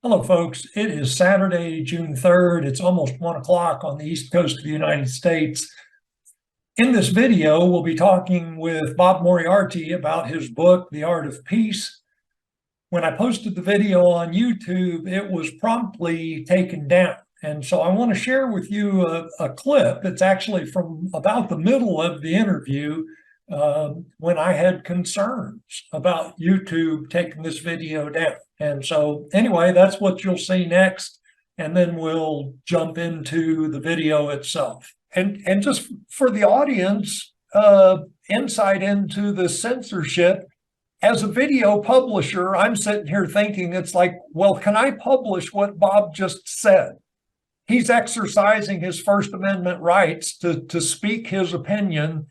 Hello, folks. It is Saturday, June 3rd. It's almost 1 o'clock on the East Coast of the United States. In this video, we'll be talking with Bob Moriarty about his book, The Art of Peace. When I posted the video on YouTube, it was promptly taken down. And so I want to share with you a clip. It's actually from about the middle of the interview when I had concerns about YouTube taking this video down. And so anyway, that's what you'll see next. And then we'll jump into the video itself. And just for the audience, insight into the censorship. As a video publisher, I'm sitting here thinking it's like, well, can I publish what Bob just said? He's exercising his First Amendment rights to speak his opinion.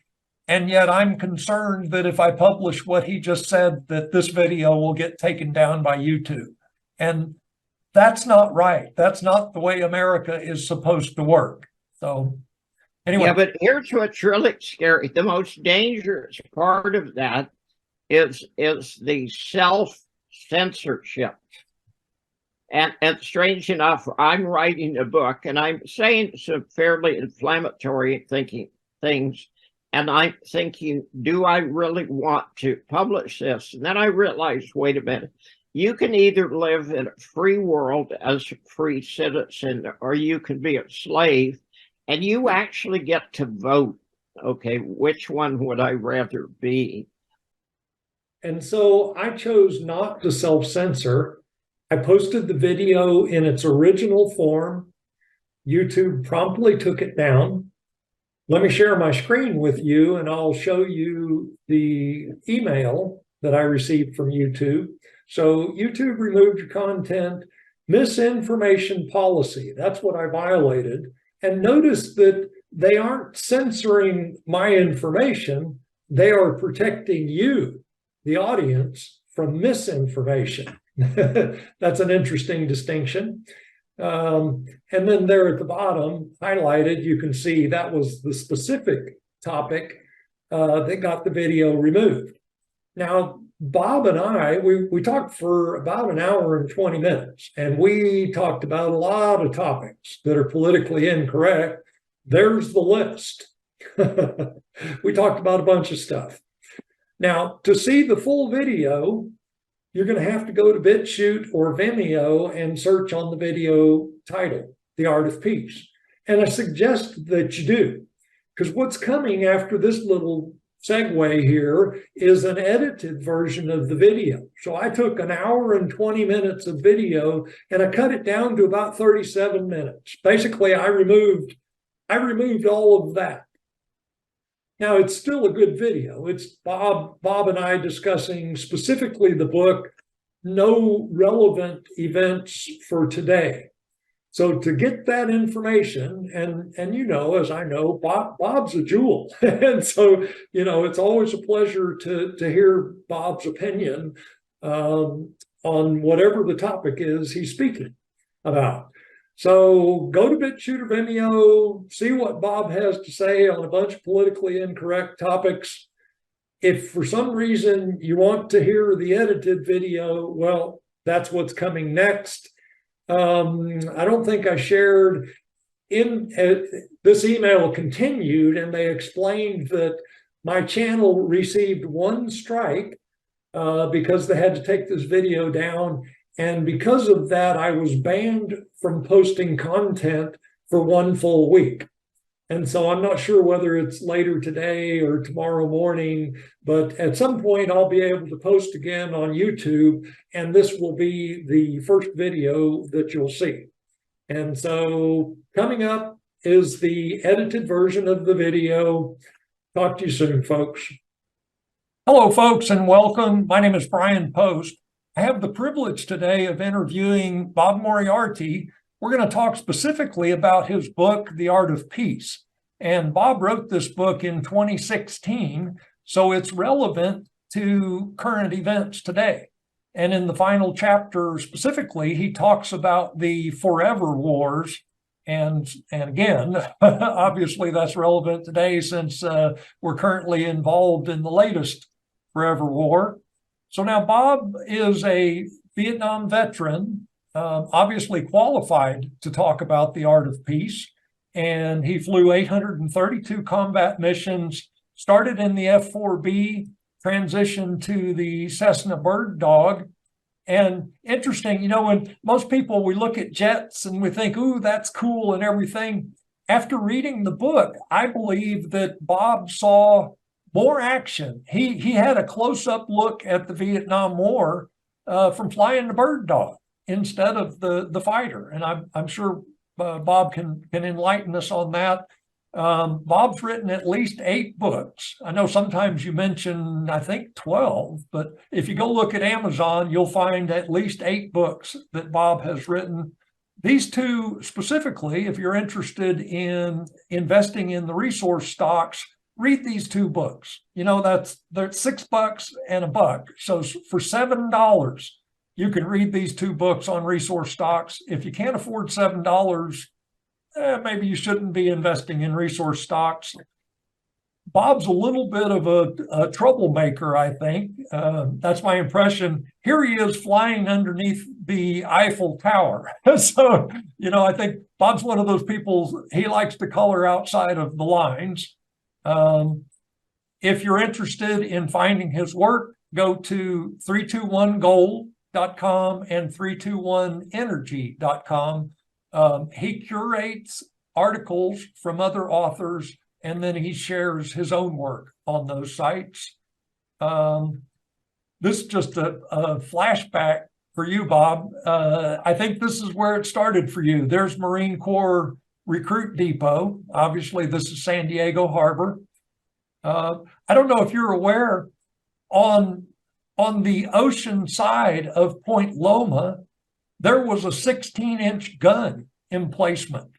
And yet I'm concerned that if I publish what he just said, that this video will get taken down by YouTube. And that's not right. That's not the way America is supposed to work. So anyway. Yeah, but here's what's really scary. The most dangerous part of that is the self-censorship. And strange enough, I'm writing a book and I'm saying some fairly inflammatory things. And I'm thinking, do I really want to publish this? And then I realized, wait a minute, you can either live in a free world as a free citizen, or you can be a slave, and you actually get to vote. Okay, which one would I rather be? And so I chose not to self-censor. I posted the video in its original form. YouTube promptly took it down. Let me share my screen with you and I'll show you the email that I received from YouTube. So YouTube removed your content, misinformation policy. That's what I violated. And notice that they aren't censoring my information. They are protecting you, the audience, from misinformation. That's an interesting distinction. And then there at the bottom, highlighted, you can see that was the specific topic that got the video removed. Now, Bob and I, we talked for about an hour and 20 minutes, and we talked about a lot of topics that are politically incorrect. There's the list. We talked about a bunch of stuff. Now, to see the full video, you're going to have to go to Bitchute or Vimeo and search on the video title, The Art of Peace. And I suggest that you do, because what's coming after this little segue here is an edited version of the video. So I took an hour and 20 minutes of video and I cut it down to about 37 minutes. Basically, I removed all of that. Now, it's still a good video. It's Bob and I discussing specifically the book, no relevant events for today. So to get that information, and you know, as I know, Bob's a jewel. And so, you know, it's always a pleasure to hear Bob's opinion on whatever the topic is he's speaking about. So go to Bitchute or Vimeo, see what Bob has to say on a bunch of politically incorrect topics. If for some reason you want to hear the edited video, well, that's what's coming next. I don't think I shared in this email continued, and they explained that my channel received one strike because they had to take this video down. And because of that, I was banned from posting content for 1 full week. And so I'm not sure whether it's later today or tomorrow morning, but at some point I'll be able to post again on YouTube, and this will be the first video that you'll see. And so coming up is the edited version of the video. Talk to you soon, folks. Hello, folks, and welcome. My name is Brian Post. I have the privilege today of interviewing Bob Moriarty. We're going to talk specifically about his book, The Art of Peace. And Bob wrote this book in 2016, so it's relevant to current events today. And in the final chapter specifically, he talks about the forever wars. And again, obviously that's relevant today since we're currently involved in the latest forever war. So now Bob is a Vietnam veteran obviously qualified to talk about the art of peace. And he flew 832 combat missions, started in the F-4B, transitioned to the Cessna Bird Dog. And interesting, you know, when most people, we look at jets and we think, ooh, that's cool and everything. After reading the book, I believe that Bob saw more action. He had a close-up look at the Vietnam War from flying the Bird Dog instead of the fighter. And I'm sure Bob can enlighten us on that. Bob's written at least 8 books. I know sometimes you mention, I think 12, but if you go look at Amazon, you'll find at least 8 books that Bob has written. These 2 specifically, if you're interested in investing in the resource stocks, read these 2 books. You know, they're $6 and $1. So for $7, you can read these 2 books on resource stocks. If you can't afford $7, maybe you shouldn't be investing in resource stocks. Bob's a little bit of a troublemaker, I think. That's my impression. Here he is flying underneath the Eiffel Tower. So, you know, I think Bob's one of those people, he likes to color outside of the lines. If you're interested in finding his work, go to 321gold.com and 321energy.com. He curates articles from other authors, and then he shares his own work on those sites. This is just a flashback for you, Bob. I think this is where it started for you. There's Marine Corps Recruit Depot. Obviously, this is San Diego Harbor. I don't know if you're aware, on the ocean side of Point Loma, there was a 16-inch gun emplacement.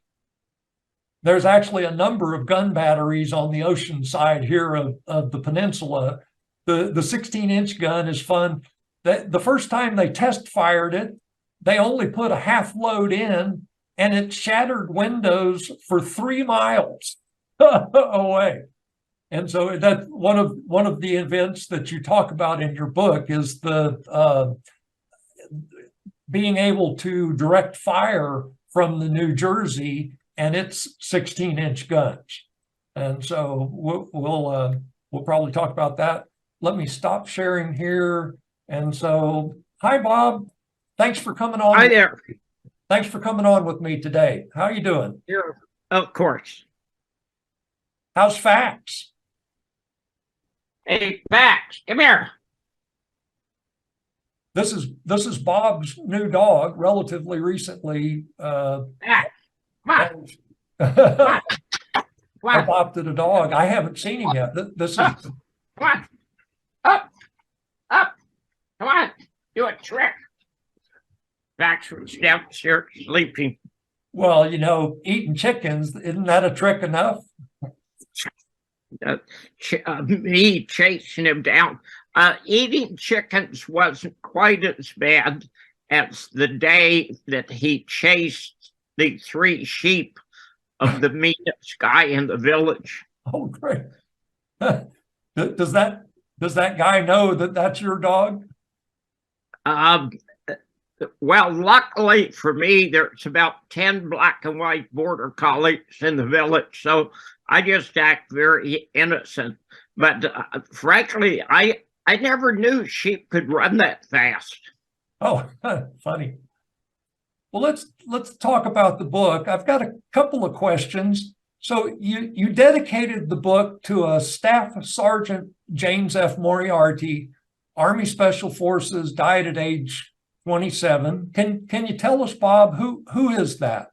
There's actually a number of gun batteries on the ocean side here of the peninsula. The 16-inch gun is fun. The first time they test fired it, they only put a half load in, and it shattered windows for 3 miles away. And so that's one of the events that you talk about in your book is the being able to direct fire from the New Jersey and its 16-inch guns. And so we'll probably talk about that. Let me stop sharing here. And so, hi, Bob. Thanks for coming on. Hi there. Thanks for coming on with me today. How are you doing? Yeah, of course. How's facts? Hey, Max, come here. This is Bob's new dog, relatively recently. Max, come on. Come on. Come on. Adopted a dog. I haven't seen him yet. This is Come on. Up. Up. Come on. Do a trick. Max was downstairs sleeping. well, you know, eating chickens, isn't that a trick enough? Me chasing him down. Eating chickens wasn't quite as bad as the day that he chased the 3 sheep of the meanest guy in the village. Oh, great. Does that guy know that that's your dog? Well, luckily for me, there's about 10 black and white border collies in the village, so I just act very innocent. But frankly, I never knew sheep could run that fast. Oh, funny. Well, let's talk about the book. I've got a couple of questions. So you dedicated the book to a Staff Sergeant James F. Moriarty, Army Special Forces, died at age 27. Can you tell us, Bob, who is that?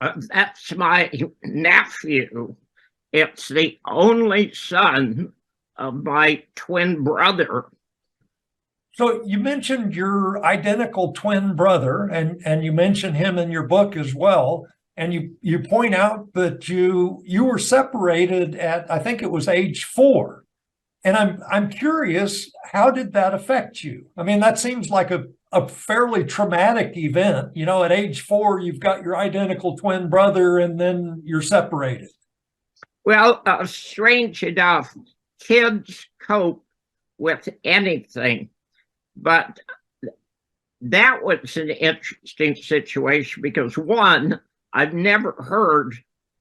That's my nephew. It's the only son of my twin brother. So you mentioned your identical twin brother, and you mention him in your book as well. And you point out that you were separated at, I think it was age 4. And I'm curious, how did that affect you? I mean, that seems like a fairly traumatic event. You know, at age 4, you've got your identical twin brother, and then you're separated. Well, strange enough, kids cope with anything, but that was an interesting situation because one, I've never heard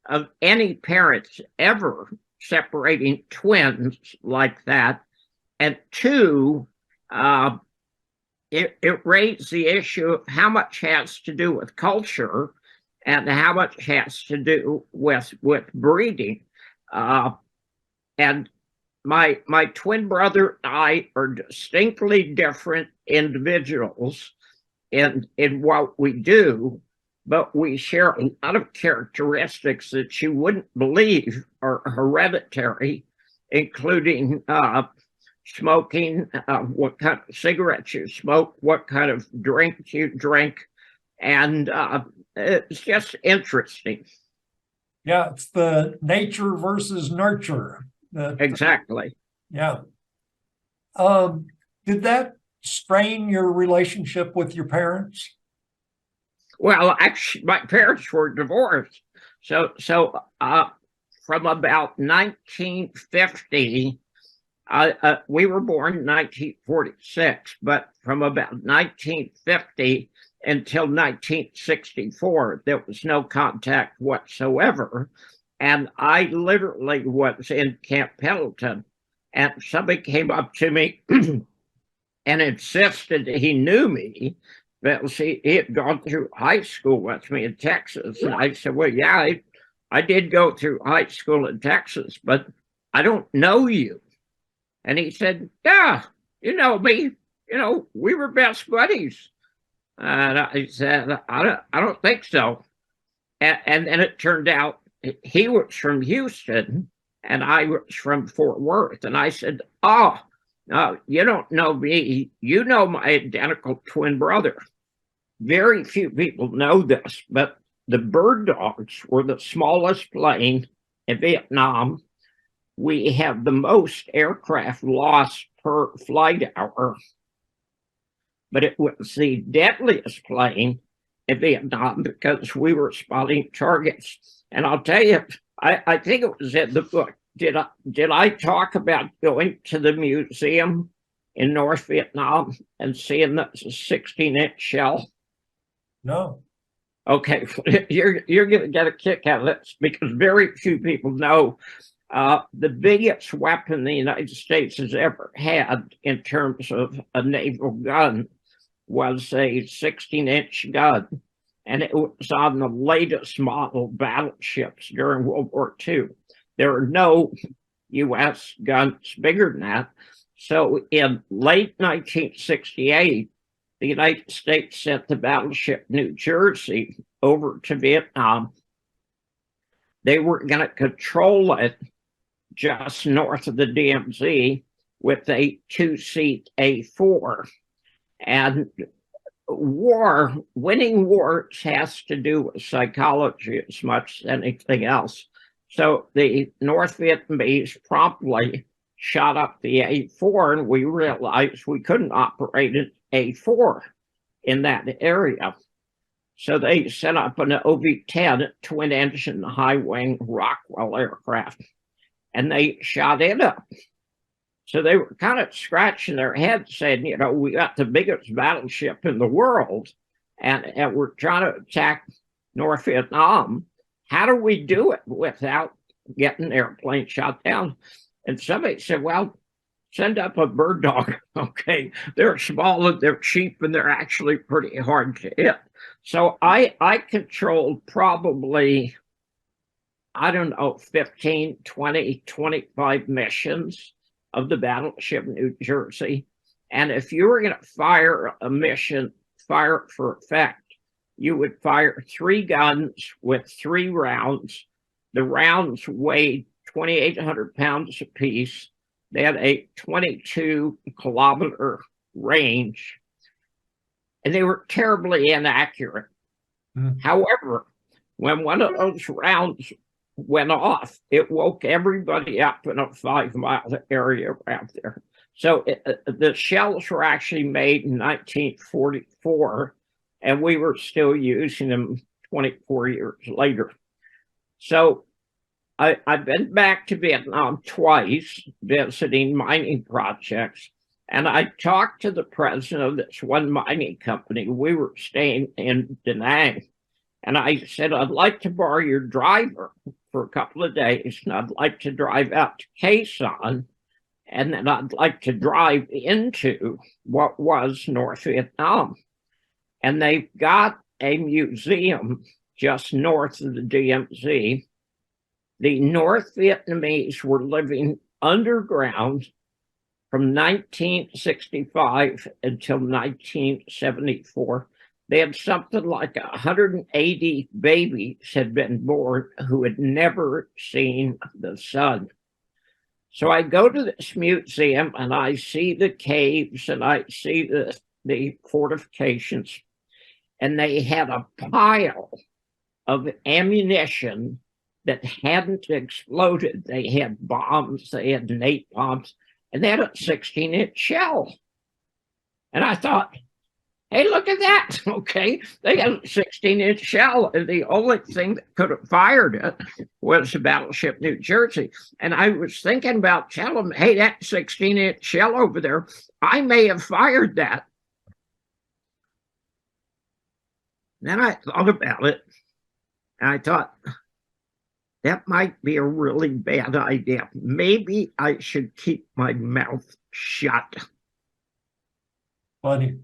of any parents ever separating twins like that. And two, it raised the issue of how much has to do with culture and how much has to do with breeding. And my twin brother and I are distinctly different individuals in what we do, but we share a lot of characteristics that you wouldn't believe are hereditary, including smoking, what kind of cigarettes you smoke, what kind of drink you drink, and it's just interesting. Yeah, it's the nature versus nurture. Exactly. Yeah. Did that strain your relationship with your parents? Well, actually, my parents were divorced. So from about 1950, we were born in 1946, but from about 1950 until 1964, there was no contact whatsoever. And I literally was in Camp Pendleton, and somebody came up to me and insisted that he knew me. Because he had gone through high school with me in Texas. And I said, well, yeah, I did go through high school in Texas, but I don't know you. And he said, yeah, you know me. You know, we were best buddies. And I said, I don't think so. And then it turned out he was from Houston and I was from Fort Worth. And I said, oh, no, you don't know me. You know my identical twin brother. Very few people know this, but the Bird Dogs were the smallest plane in Vietnam. We have the most aircraft lost per flight hour, but it was the deadliest plane in Vietnam because we were spotting targets. And I'll tell you, I think it was in the book. Did I talk about going to the museum in North Vietnam and seeing that 16-inch shell? No. Okay, you're going to get a kick out of this because very few people know the biggest weapon the United States has ever had in terms of a naval gun was a 16-inch gun, and it was on the latest model battleships during World War II. There are no U.S. guns bigger than that. So in late 1968, the United States sent the battleship New Jersey over to Vietnam. They were going to control it just north of the DMZ with a two-seat A4. And winning wars has to do with psychology as much as anything else. So the North Vietnamese promptly shot up the A4, and we realized we couldn't operate an A4 in that area. So they sent up an OV-10 twin-engine high-wing Rockwell aircraft, and they shot it up. So they were kind of scratching their heads saying, you know, we got the biggest battleship in the world, and we're trying to attack North Vietnam. How do we do it without getting an airplane shot down? And somebody said, well, send up a Bird Dog. Okay, they're small and they're cheap and they're actually pretty hard to hit. So I controlled probably, I don't know, 15, 20, 25 missions of the battleship New Jersey. And if you were going to fire a mission, fire it for effect, you would fire 3 guns with 3 rounds. The rounds weighed 2,800 pounds apiece. They had a 22-kilometer range, and they were terribly inaccurate. However, when one of those rounds went off, it woke everybody up in a 5-mile area around there. So the shells were actually made in 1944, and we were still using them 24 years later. So I've been back to Vietnam twice, visiting mining projects, And I talked to the president of this one mining company. We were staying in Da Nang. And I said, I'd like to borrow your driver for a couple of days. And I'd like to drive out to Khe Sanh. And then I'd like to drive into what was North Vietnam. And they've got a museum just north of the DMZ. The North Vietnamese were living underground from 1965 until 1974. They had something like 180 babies had been born who had never seen the sun. So I go to this museum and I see the caves and I see the fortifications, and they had a pile of ammunition that hadn't exploded. They had bombs, they had napalms, and they had a 16-inch shell. And I thought, hey, look at that. Okay, they got a 16-inch shell, and the only thing that could have fired it was the battleship New Jersey. And I was thinking about telling them, hey, that 16-inch shell over there, I may have fired that. Then I thought about it, and I thought, that might be a really bad idea. Maybe I should keep my mouth shut. Funny.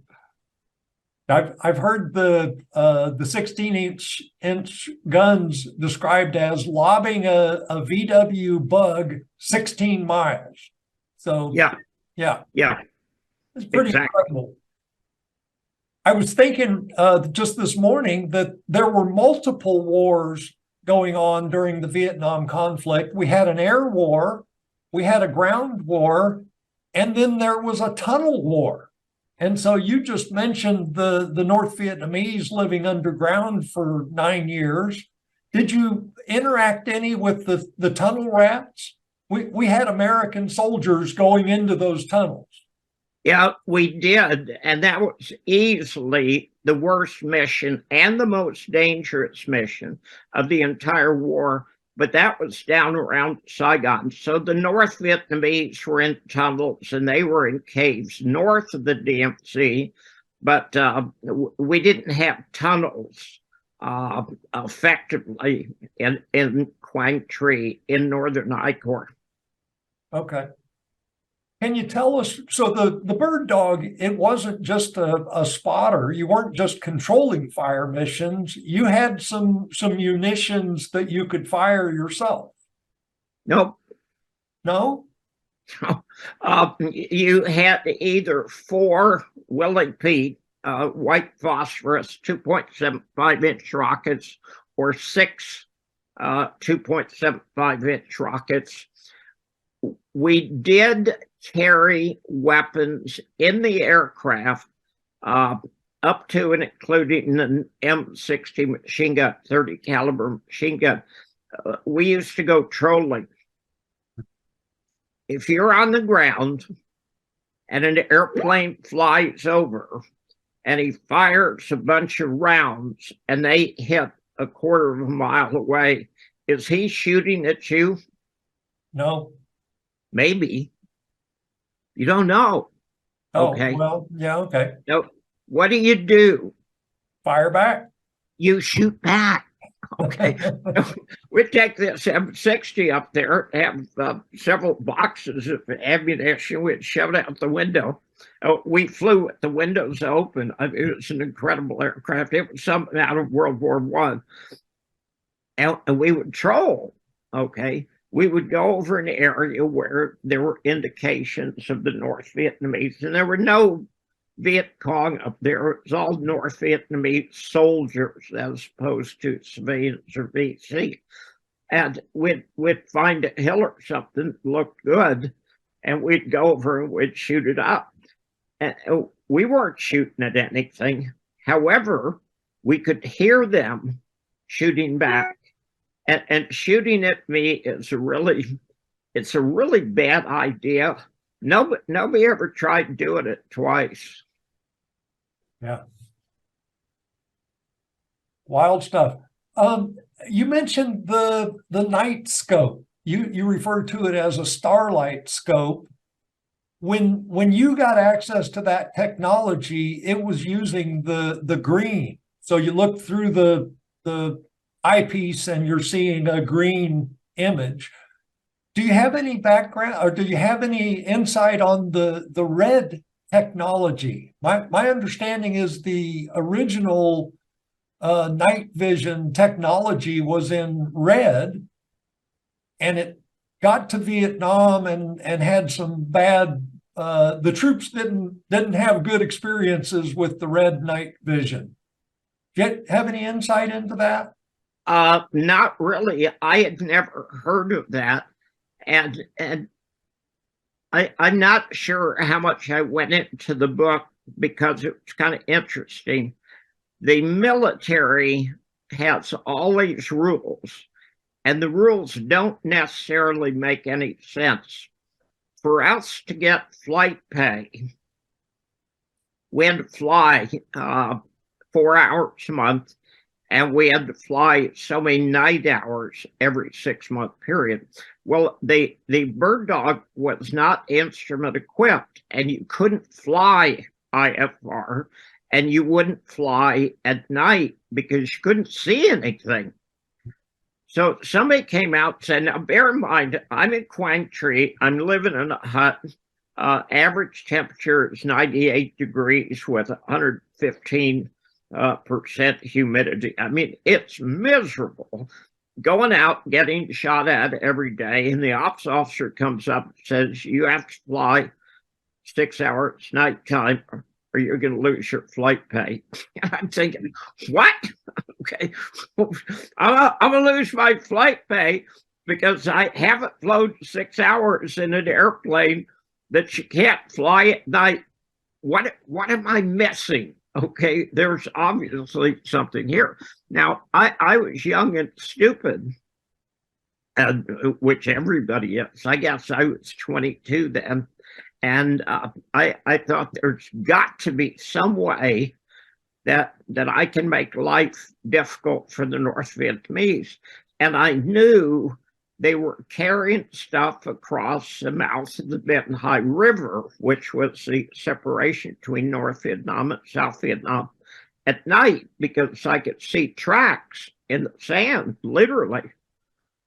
I've heard the 16-inch guns described as lobbing a VW bug 16 miles. So yeah, it's pretty incredible. I was thinking just this morning that there were multiple wars going on during the Vietnam conflict. We had an air war, we had a ground war, and then there was a tunnel war. And so you just mentioned the North Vietnamese living underground for 9 years. Did you interact any with the tunnel rats? We had American soldiers going into those tunnels. Yeah, we did. And that was easily the worst mission and the most dangerous mission of the entire war. But that was down around Saigon. So the North Vietnamese were in tunnels and they were in caves north of the DMZ. But we didn't have tunnels effectively in Quang Tri in northern I Corps. Okay. Can you tell us, so the bird dog, it wasn't just a spotter. You weren't just controlling fire missions. You had some munitions that you could fire yourself. Nope. No? You had either 4 Willie Pete white phosphorus 2.75-inch rockets or 6 2.75-inch rockets. We did carry weapons in the aircraft up to and including an M60 machine gun, 30 caliber machine gun. We used to go trolling. If you're on the ground and an airplane flies over and he fires a bunch of rounds and they hit a quarter of a mile away, is he shooting at you? No. Maybe. You don't know. Oh, okay. Well, yeah, okay. So what do? Fire back. You shoot back. Okay. We take this M60 up there, have several boxes of ammunition. We'd shove it out the window. We flew with the windows open. I mean, it was an incredible aircraft. It was something out of World War I. And we would troll. Okay. We would go over an area where there were indications of the North Vietnamese, and there were no Viet Cong up there. It was all North Vietnamese soldiers as opposed to civilians or VC. And we'd find a hill or something that looked good, and we'd go over and we'd shoot it up. And we weren't shooting at anything. However, we could hear them shooting back. And shooting at me is a really bad idea. Nobody ever tried doing it twice. Yeah. Wild stuff. You mentioned the night scope. You referred to it as a starlight scope. when you got access to that technology, it was using the green. So you look through the eyepiece and you're seeing a green image. Do you have any background, or do you have any insight on the red technology? My understanding is the original night vision technology was in red, and it got to Vietnam and had some bad. The troops didn't have good experiences with the red night vision. Do you have any insight into that? Not really. I had never heard of that, and I'm not sure how much I went into the book because it was kind of interesting. The military has all these rules, and the rules don't necessarily make any sense. For us to get flight pay, we had to fly 4 hours a month, and we had to fly so many night hours every 6-month period. Well, the Bird Dog was not instrument equipped, and you couldn't fly IFR, and you wouldn't fly at night because you couldn't see anything. So somebody came out and said, now bear in mind, I'm in Quang Tri, I'm living in a hut, average temperature is 98 degrees with 115% humidity. I mean, it's miserable. Going out, getting shot at every day, and the ops officer comes up and says, you have to fly 6 hours nighttime or you're going to lose your flight pay. And I'm thinking, what? Okay, I'm going to lose my flight pay because I haven't flown 6 hours in an airplane that you can't fly at night. What am I missing? Okay, there's obviously something here. Now, I was young and stupid, and which everybody is. I guess I was 22 then. And I thought there's got to be some way that I can make life difficult for the North Vietnamese. And I knew they were carrying stuff across the mouth of the Vien Hai River, which was the separation between North Vietnam and South Vietnam, at night, because I could see tracks in the sand, literally.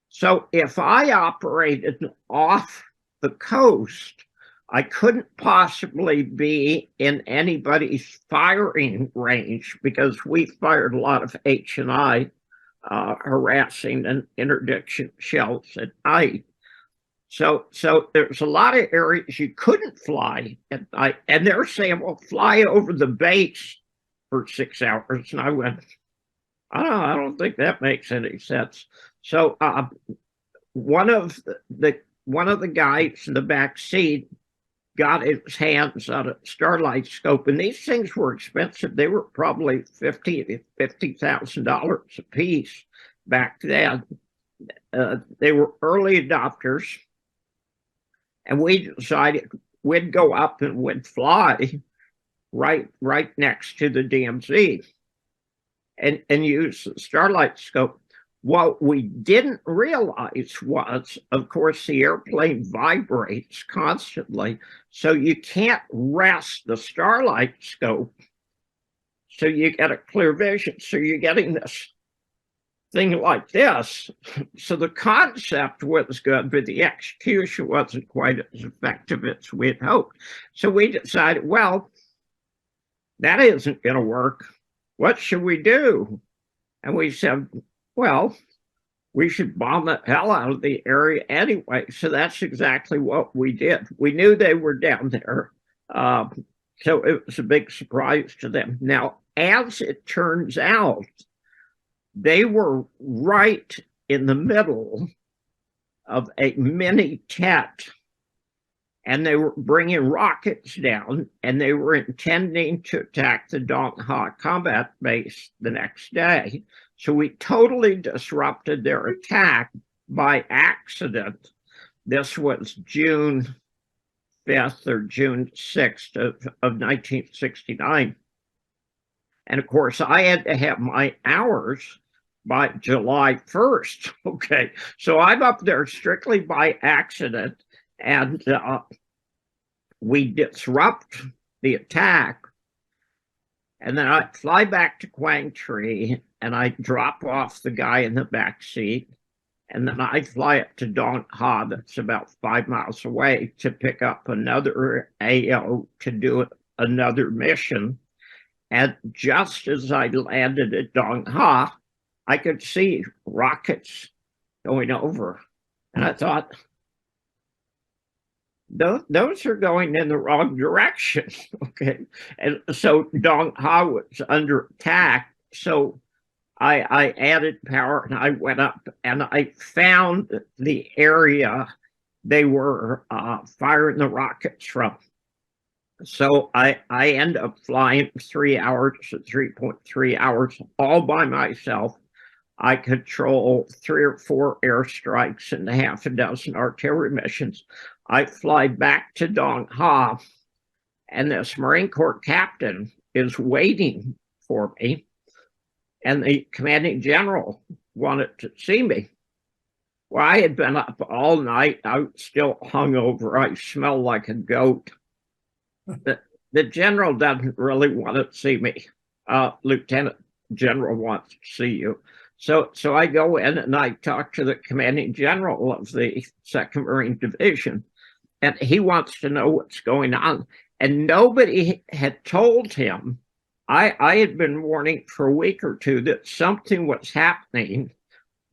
So if I operated off the coast, I couldn't possibly be in anybody's firing range because we fired a lot of H&I harassing and interdiction shells at night. So there's a lot of areas you couldn't fly at night. And they're saying, well, fly over the base for 6 hours. And I went, I don't think that makes any sense. So one of the guys in the back seat got his hands on a starlight scope, and these things were expensive. They were probably $50,000 a piece back then. They were early adopters, and we decided we'd go up and we'd fly right next to the DMZ and use the starlight scope. What we didn't realize was, of course, the airplane vibrates constantly, so you can't rest the starlight scope so you get a clear vision. So you're getting this thing like this. So the concept was good, but the execution wasn't quite as effective as we had hoped. So we decided, well, that isn't going to work. What should we do? And we said, well, we should bomb the hell out of the area anyway. So that's exactly what we did. We knew they were down there. So it was a big surprise to them. Now, as it turns out, they were right in the middle of a mini Tet, and they were bringing rockets down, and they were intending to attack the Dong Ha combat base the next day. So we totally disrupted their attack by accident. This was June 5th or June 6th of 1969. And of course, I had to have my hours by July 1st. Okay, so I'm up there strictly by accident. And we disrupt the attack, and then I fly back to Quang Tri, and I drop off the guy in the back seat, and then I fly up to Dong Ha, that's about 5 miles away, to pick up another AO to do another mission. And just as I landed at Dong Ha, I could see rockets going over. And I thought, those are going in the wrong direction. Okay. And so Dong Ha was under attack. So I added power and I went up and I found the area they were firing the rockets from. So I end up flying 3 hours to 3.3 hours all by myself. I control 3 or 4 airstrikes and half a dozen artillery missions. I fly back to Dong Ha, and this Marine Corps captain is waiting for me, and the commanding general wanted to see me. Well, I had been up all night. I was still hungover. I smelled like a goat. The general doesn't really want to see me. Lieutenant General wants to see you. So I go in and I talk to the commanding general of the 2nd Marine Division, and he wants to know what's going on. And nobody had told him. I had been warning for a week or two that something was happening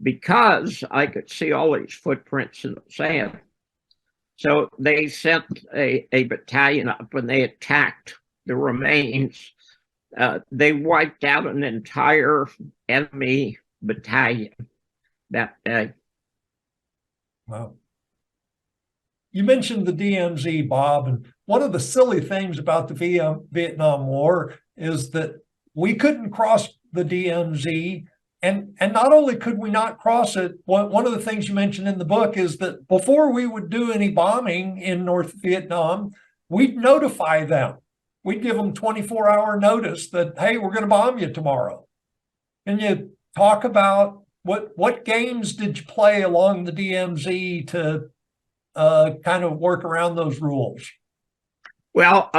because I could see all these footprints in the sand. So they sent a battalion up and they attacked the remains. They wiped out an entire enemy battalion that day. Wow. You mentioned the DMZ, Bob, and one of the silly things about the Vietnam War is that we couldn't cross the DMZ. And not only could we not cross it, one of the things you mentioned in the book is that before we would do any bombing in North Vietnam, we'd notify them. We'd give them 24-hour notice that, hey, we're going to bomb you tomorrow. Can you talk about what games did you play along the DMZ to kind of work around those rules? Well,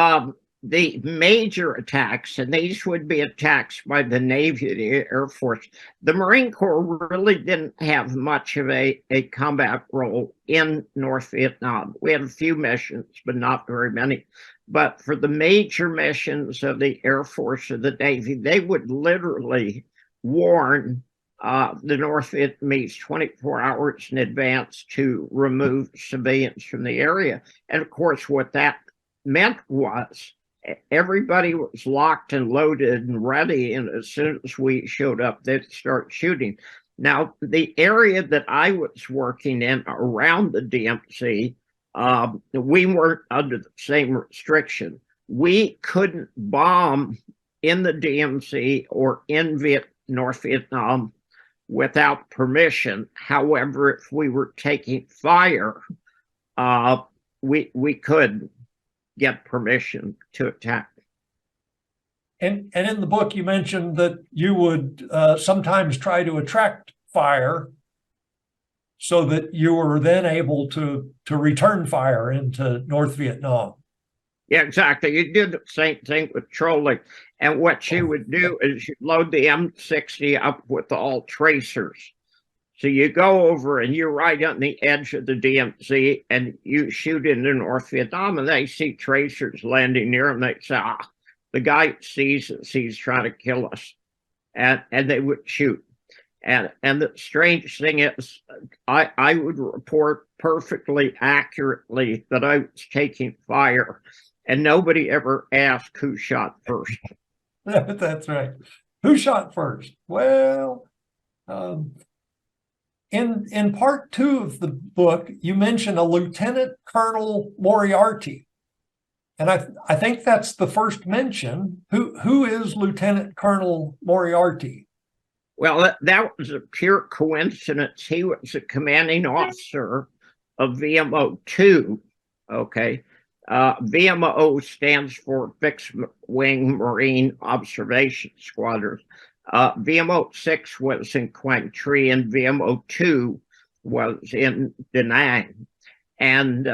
the major attacks, and these would be attacks by the Navy, the Air Force. The Marine Corps really didn't have much of a combat role in North Vietnam. We had a few missions, but not very many. But for the major missions of the Air Force or the Navy, they would literally warn the North Vietnamese 24 hours in advance to remove civilians from the area. And of course, what that meant was everybody was locked and loaded and ready, and as soon as we showed up, they'd start shooting. Now, the area that I was working in around the DMZ, we weren't under the same restriction. We couldn't bomb in the DMZ or in North Vietnam without permission. However, if we were taking fire, we could get permission to attack. And in the book, you mentioned that you would sometimes try to attract fire so that you were then able to return fire into North Vietnam. Yeah, exactly. You did the same thing with trolling. And what you would do is you load the M60 up with all tracers. So you go over and you're right on the edge of the DMZ and you shoot into North Vietnam, and they see tracers landing near them. They say, the guy sees us, he's trying to kill us. And they would shoot. And the strange thing is, I would report perfectly accurately that I was taking fire, and nobody ever asked who shot first. That's right. Who shot first? Well, in part 2 of the book, you mention a Lieutenant Colonel Moriarty. And I think that's the first mention. Who is Lieutenant Colonel Moriarty? Well, that was a pure coincidence. He was a commanding officer of VMO 2. Okay. VMO stands for Fixed Wing Marine Observation Squadron. VMO 6 was in Quang Tri, and VMO 2 was in Da Nang. And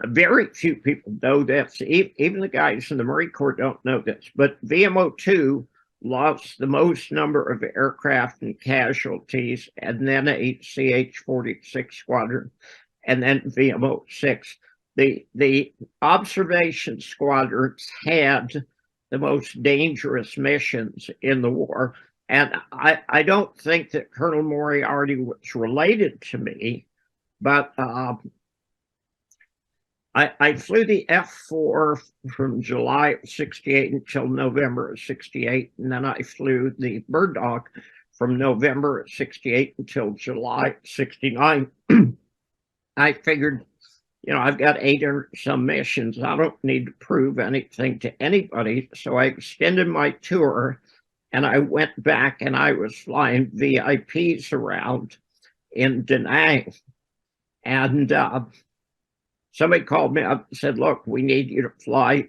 Very few people know this. Even the guys in the Marine Corps don't know this. But VMO2 lost the most number of aircraft and casualties, and then a CH-46 squadron, and then VMO6. The observation squadrons had the most dangerous missions in the war. And I don't think that Colonel Moriarty was related to me, but I flew the F-4 from July of 68 until November of 68, and then I flew the Bird Dog from November of 68 until July of 69. I figured, I've got 800 some missions. I don't need to prove anything to anybody. So I extended my tour, and I went back and I was flying VIPs around in Da Nang. And somebody called me up and said, look, we need you to fly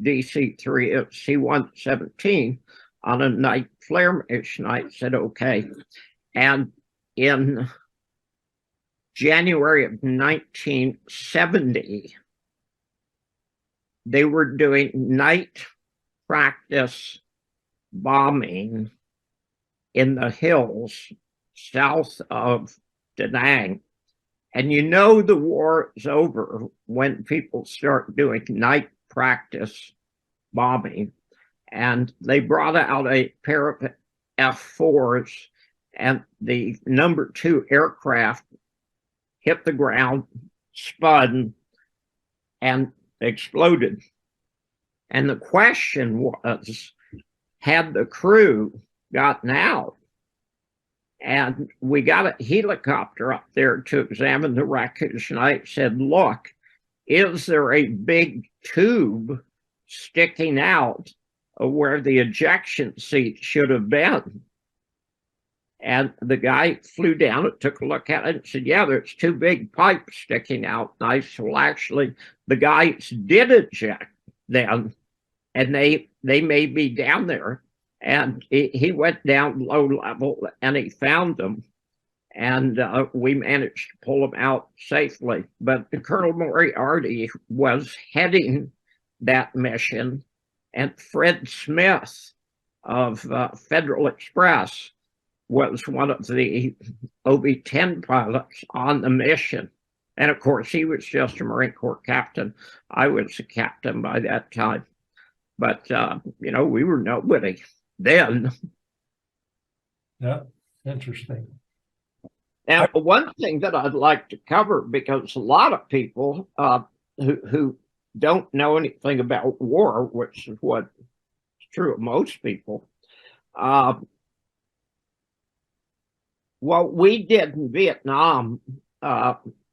DC-3 C-117 on a night flare mission. I said, okay. And in January of 1970, they were doing night practice bombing in the hills south of Da Nang. And the war is over when people start doing night practice bombing. And they brought out a pair of F-4s, and the number 2 aircraft hit the ground, spun, and exploded. And the question was, had the crew gotten out? And we got a helicopter up there to examine the wreckage. And I said, look, is there a big tube sticking out of where the ejection seat should have been? And the guy flew down and took a look at it and said, yeah, there's 2 big pipes sticking out. And I said, well, actually, the guys did eject them, and they may be down there. And he went down low level and he found them, and we managed to pull them out safely. But Colonel Moriarty was heading that mission, and Fred Smith of Federal Express was one of the OB-10 pilots on the mission. And of course, he was just a Marine Corps captain. I was a captain by that time. But, we were nobody then. Yeah, interesting. Now, one thing that I'd like to cover, because a lot of people who don't know anything about war, which is what is true of most people, what we did in Vietnam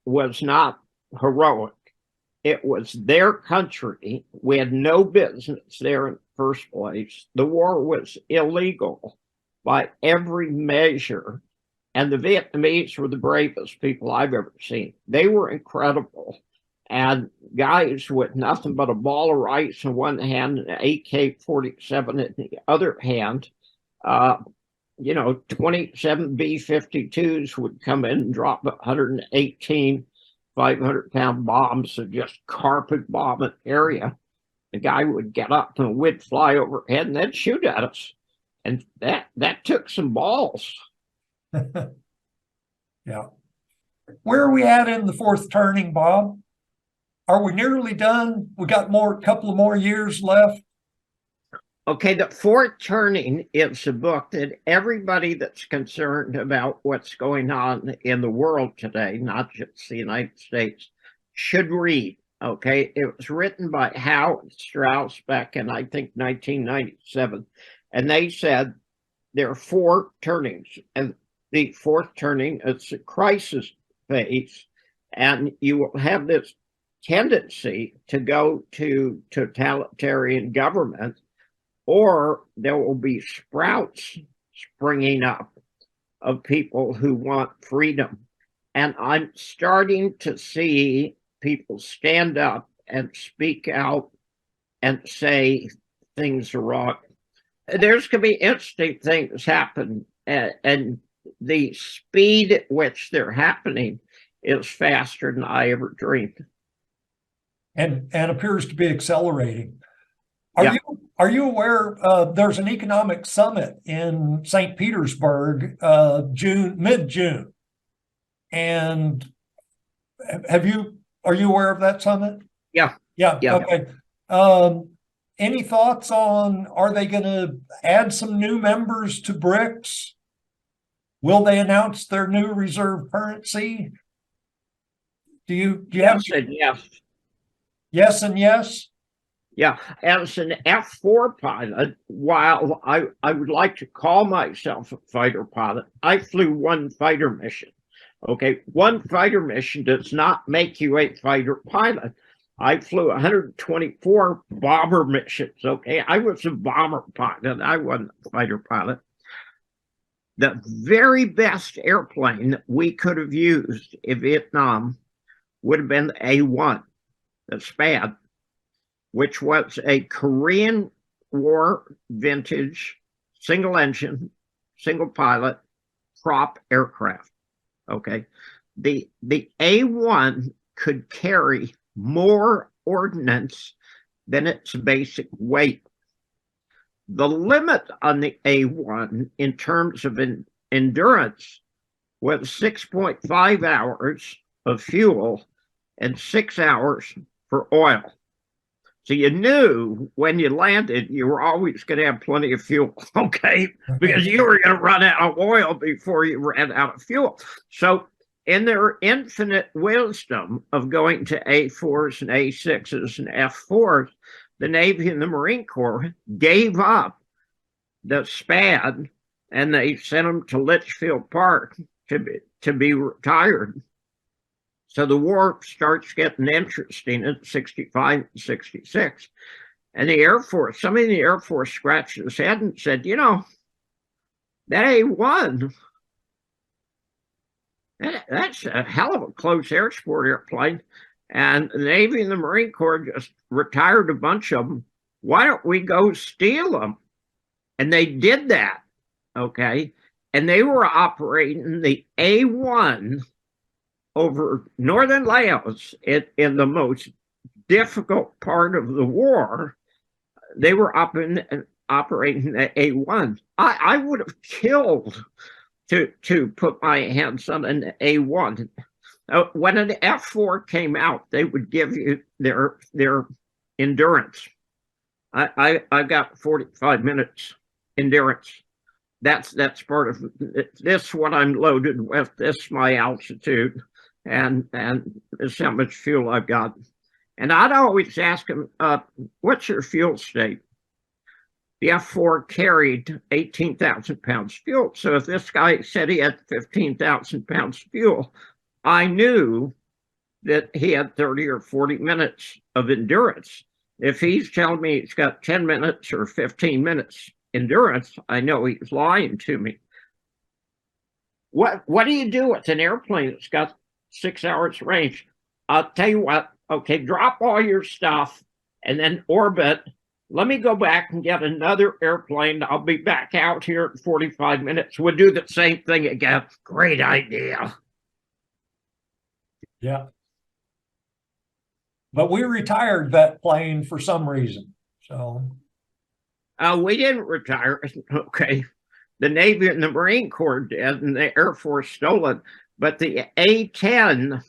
was not heroic. It was their country. We had no business there in the first place. The war was illegal by every measure. And the Vietnamese were the bravest people I've ever seen. They were incredible. And guys with nothing but a ball of rice in one hand and an AK-47 in the other hand, 27 B-52s would come in and drop 118 500-pound bombs and just carpet bomb an area. The guy would get up and we'd fly overhead and they'd shoot at us. And that took some balls. Yeah. Where are we at in the 4th turning, Bob? Are we nearly done? We got a couple of more years left. Okay, the 4th turning is a book that everybody that's concerned about what's going on in the world today, not just the United States, should read. Okay, it was written by Howe and Strauss back in, I think, 1997. And they said there are 4 turnings. And the 4th turning is a crisis phase. And you will have this tendency to go to totalitarian government, or there will be sprouts springing up of people who want freedom. And I'm starting to see people stand up and speak out and say things are wrong. There's going to be interesting things happen, and the speed at which they're happening is faster than I ever dreamed. and appears to be accelerating. Yeah. Are you aware there's an economic summit in St. Petersburg mid-June? And are you aware of that summit? Yeah. Yeah. Yeah. Okay. Any thoughts on, are they going to add some new members to BRICS? Will they announce their new reserve currency? Do you have Yes and yes. yes and yes? Yeah, as an F4 pilot, while I would like to call myself a fighter pilot, I flew one fighter mission. Okay, one fighter mission does not make you a fighter pilot. I flew 124 bomber missions. Okay, I was a bomber pilot. I wasn't a fighter pilot. The very best airplane that we could have used in Vietnam would have been the A1, the SPAD, which was a Korean War vintage, single engine, single pilot, prop aircraft. Okay. The A1 could carry more ordnance than its basic weight. The limit on the A1 in terms of endurance was 6.5 hours of fuel and 6 hours for oil. So you knew when you landed, you were always going to have plenty of fuel, okay? Because you were going to run out of oil before you ran out of fuel. So in their infinite wisdom of going to A4s and A6s and F4s, the Navy and the Marine Corps gave up the SPAD and they sent them to Litchfield Park to be retired. So the war starts getting interesting at 65 and 66. And the Air Force, somebody in the Air Force scratched his head and said, you know, that A1, that's a hell of a close air support airplane. And the Navy and the Marine Corps just retired a bunch of them. Why don't we go steal them? And they did that, okay? And they were operating the A1 over northern Laos in the most difficult part of the war. They were operating the A1. I would have killed to put my hands on an A1. When an F4 came out, they would give you their endurance. I got 45 minutes endurance. That's part of this. What I'm loaded with. This my altitude. And this is how much fuel I've got. And I'd always ask them, what's your fuel state? The F4 carried 18,000 pounds fuel. So if this guy said he had 15,000 pounds fuel, I knew that he had 30 or 40 minutes of endurance. If he's telling me he's got 10 minutes or 15 minutes endurance, I know he's lying to me. What do you do with an airplane that's got 6 hours range? I'll tell you what, okay, drop all your stuff and then orbit. Let me go back and get another airplane. I'll be back out here in 45 minutes. We'll do the same thing again. Great idea. Yeah. But we retired that plane for some reason. So we didn't retire. Okay. The Navy and the Marine Corps did, and the Air Force stole it. But the A-10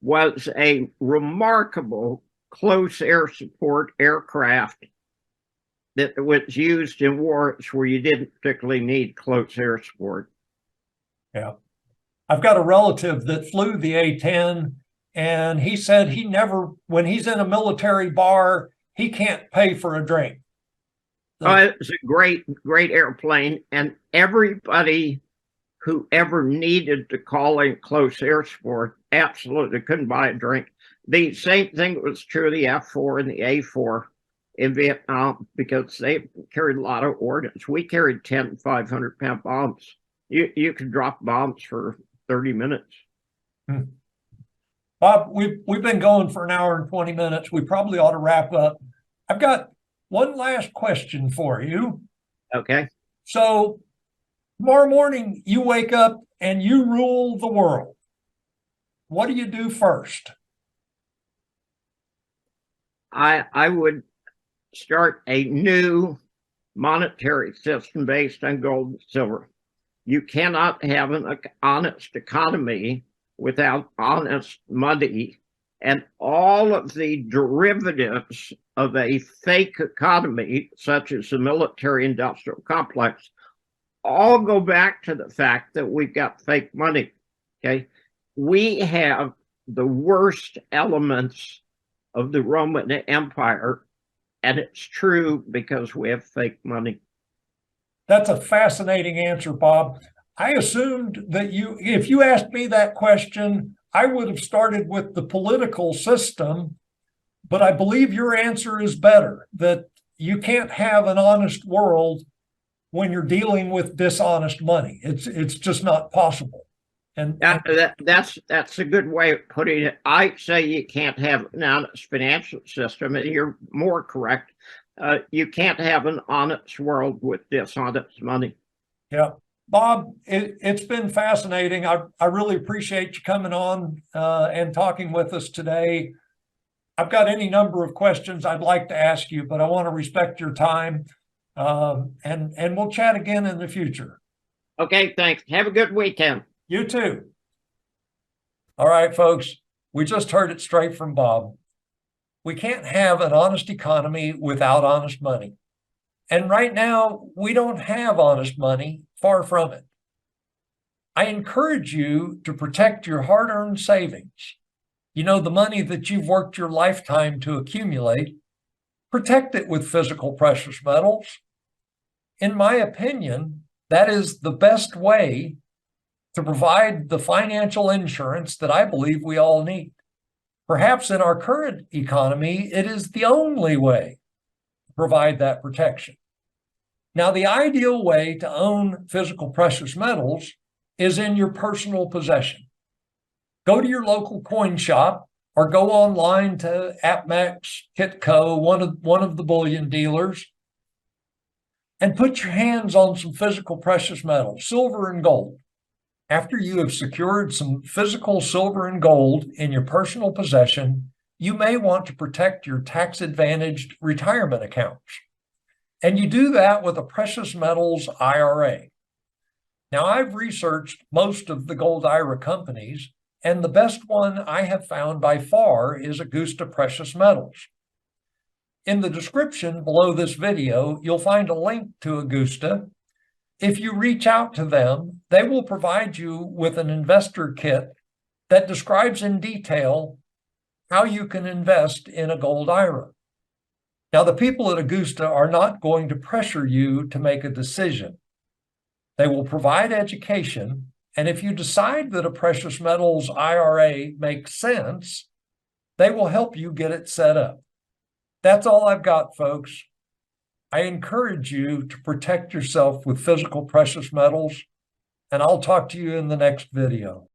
was a remarkable close air support aircraft that was used in wars where you didn't particularly need close air support. Yeah. I've got a relative that flew the A-10, and he said he never, when he's in a military bar, he can't pay for a drink. It's a great airplane, and everybody who ever needed to call in close air support absolutely couldn't buy a drink. The same thing was true of the F4 and the A4 in Vietnam, because they carried a lot of ordnance. We carried 10 500-pound bombs. You could drop bombs for 30 minutes. Bob, we've been going for an hour and 20 minutes. We probably ought to wrap up. I've got one last question for you. Okay. So tomorrow morning, you wake up and you rule the world. What do you do first? I would start a new monetary system based on gold and silver. You cannot have an honest economy without honest money, and all of the derivatives of a fake economy, such as the military-industrial complex, all go back to the fact that we've got fake money. Okay, we have the worst elements of the Roman Empire, and it's true because we have fake money. That's a fascinating answer, Bob. I assumed that if you asked me that question, I would have started with the political system, but I believe your answer is better, that you can't have an honest world when you're dealing with dishonest money. It's just not possible. And that's a good way of putting it. I say you can't have an honest financial system, and you're more correct. You can't have an honest world with dishonest money. Yeah. Bob, it's been fascinating. I really appreciate you coming on and talking with us today. I've got any number of questions I'd like to ask you, but I want to respect your time. And we'll chat again in the future. Okay, thanks. Have a good weekend. You too. All right, folks, we just heard it straight from Bob. We can't have an honest economy without honest money. And right now, we don't have honest money, far from it. I encourage you to protect your hard-earned savings. You know, the money that you've worked your lifetime to accumulate, protect it with physical precious metals. In my opinion, that is the best way to provide the financial insurance that I believe we all need. Perhaps in our current economy, it is the only way to provide that protection. Now, the ideal way to own physical precious metals is in your personal possession. Go to your local coin shop or go online to APMEX, Kitco, one of the bullion dealers, and put your hands on some physical precious metals, silver and gold. After you have secured some physical silver and gold in your personal possession, you may want to protect your tax-advantaged retirement accounts. And you do that with a precious metals IRA. Now, I've researched most of the Gold IRA companies, and the best one I have found by far is Augusta Precious Metals. In the description below this video, you'll find a link to Augusta. If you reach out to them, they will provide you with an investor kit that describes in detail how you can invest in a Gold IRA. Now, the people at Augusta are not going to pressure you to make a decision. They will provide education, and if you decide that a precious metals IRA makes sense, they will help you get it set up. That's all I've got, folks. I encourage you to protect yourself with physical precious metals, and I'll talk to you in the next video.